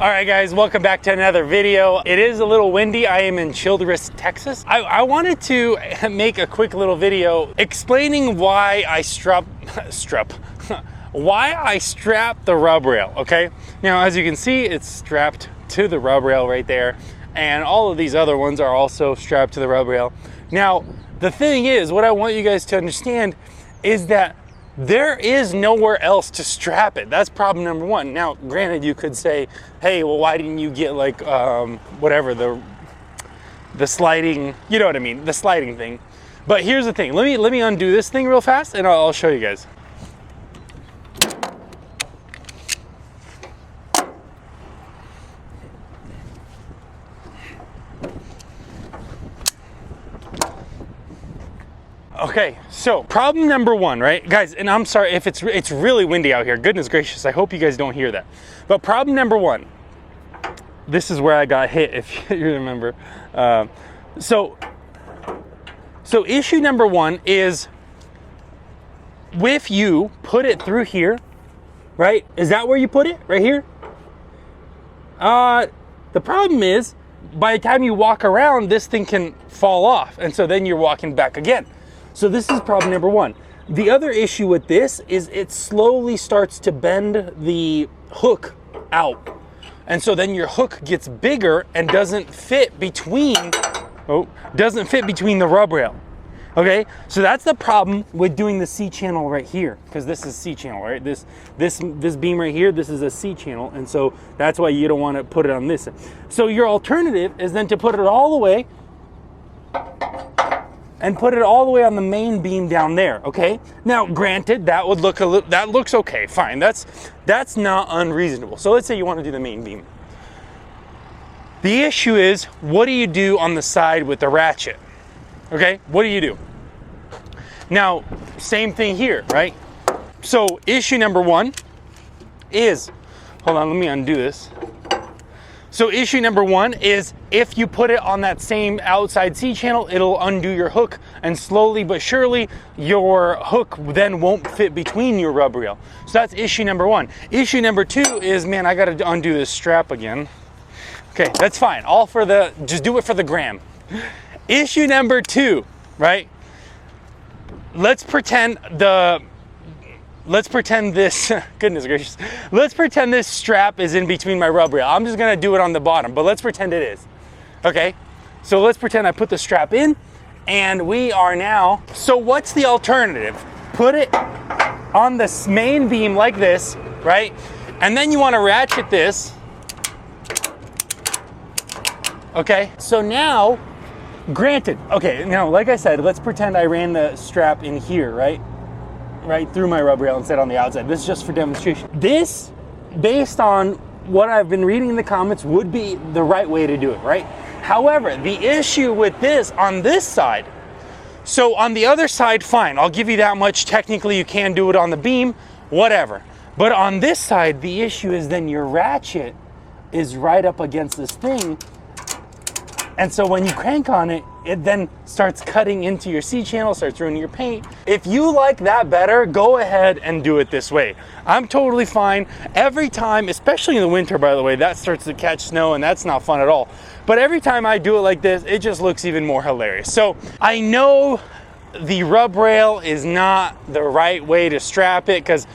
All right guys, welcome back to another video. It is a little windy. I am in Childress, Texas. I wanted to make a quick little video explaining why I strap the rub rail, okay? Now, as you can see, it's strapped to the rub rail right there, and all of these other ones are also strapped to the rub rail. Now, the thing is, what I want you guys to understand is that there is nowhere else to strap it. That's problem number one. Now, granted, you could say, hey, well, why didn't you get like, whatever, the sliding, you know what I mean, the sliding thing. But here's the thing. Let me undo this thing real fast and I'll show you guys. Okay, so problem number one, right? Guys, and I'm sorry if it's really windy out here. Goodness gracious, I hope you guys don't hear that. But problem number one, this is where I got hit, if you remember. So issue number one is, if you put it through here, right? Is that where you put it? Right here? The problem is, by the time you walk around, this thing can fall off. And so then you're walking back again. So this is problem number one. The other issue with this is it slowly starts to bend the hook out. And so then your hook gets bigger and doesn't fit between the rub rail. Okay, so that's the problem with doing the C channel right here, because this is C channel, right? This beam right here, this is a C channel, and so that's why you don't want to put it on this. So your alternative is then to put it all the way and put it all the way on the main beam down there, okay? Now, granted, that would look that looks okay, fine. That's not unreasonable. So let's say you want to do the main beam. The issue is, what do you do on the side with the ratchet? Okay, what do you do? Now, same thing here, right? So issue number one is, hold on, let me undo this. So issue number one is, if you put it on that same outside C channel, it'll undo your hook, and slowly but surely your hook then won't fit between your rub rail. So that's issue number one. Issue number two is, man, I gotta undo this strap again. Okay, that's fine. Just do it for the gram. Issue number two, right? Let's pretend this, goodness gracious, let's pretend this strap is in between my rub rail. I'm just gonna do it on the bottom, but let's pretend it is. Okay, so let's pretend I put the strap in, and we are now, so what's the alternative? Put it on the main beam like this, right? And then you wanna ratchet this. Okay, so now, granted, okay, now like I said, let's pretend I ran the strap in here, right through my rub rail instead on the outside. This is just for demonstration. This, based on what I've been reading in the comments, would be the right way to do it, right? However, the issue with this on this side, so on the other side, fine, I'll give you that much. Technically, you can do it on the beam, whatever. But on this side, the issue is then your ratchet is right up against this thing. And so when you crank on it, it then starts cutting into your C channel, starts ruining your paint. If you like that better, go ahead and do it this way. I'm totally fine. Every time, especially in the winter, by the way, that starts to catch snow and that's not fun at all. But every time I do it like this, it just looks even more hilarious. So I know the rub rail is not the right way to strap it, because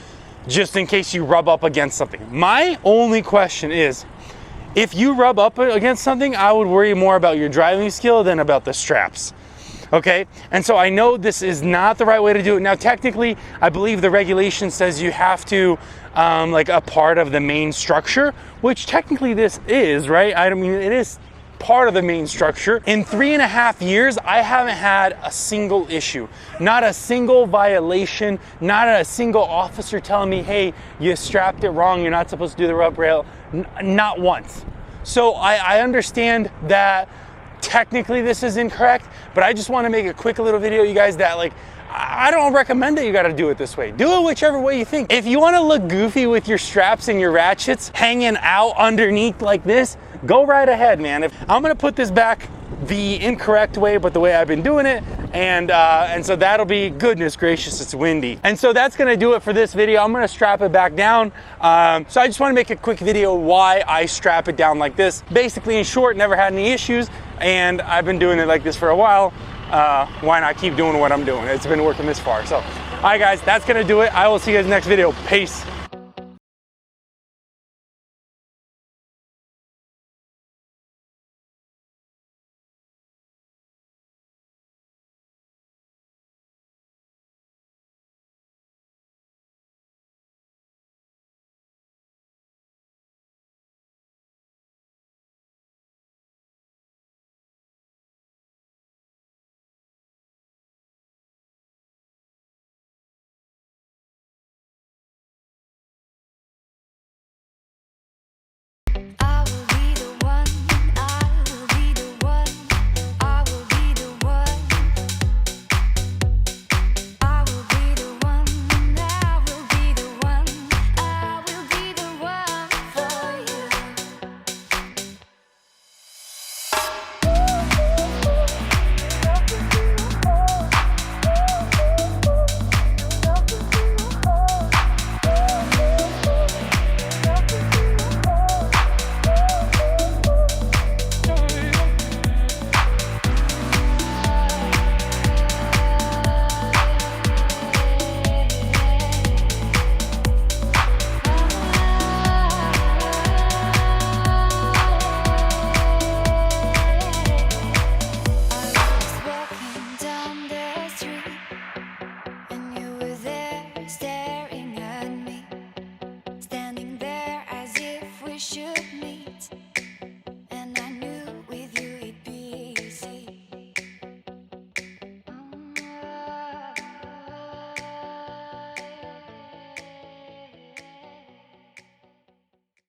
just in case you rub up against something. My only question is, if you rub up against something, I would worry more about your driving skill than about the straps, okay? And so I know this is not the right way to do it. Now, technically, I believe the regulation says you have to, like a part of the main structure, which technically this is, right? I mean, it is part of the main structure. In 3.5 years, I haven't had a single issue, not a single violation, not a single officer telling me, hey, you strapped it wrong, you're not supposed to do the rub rail. Not once. So I understand that technically this is incorrect, but I just want to make a quick little video, you guys, that like, I don't recommend that you got to do it this way. Do it whichever way you think. If you want to look goofy with your straps and your ratchets hanging out underneath like this, go right ahead, man. I'm going to put this back the incorrect way, but the way I've been doing it, And so that'll be, goodness gracious, it's windy. And so that's gonna do it for this video. I'm gonna strap it back down. So I just wanna make a quick video why I strap it down like this. Basically, in short, never had any issues, and I've been doing it like this for a while. Why not keep doing what I'm doing? It's been working this far. So, all right guys, that's gonna do it. I will see you guys next video. Peace.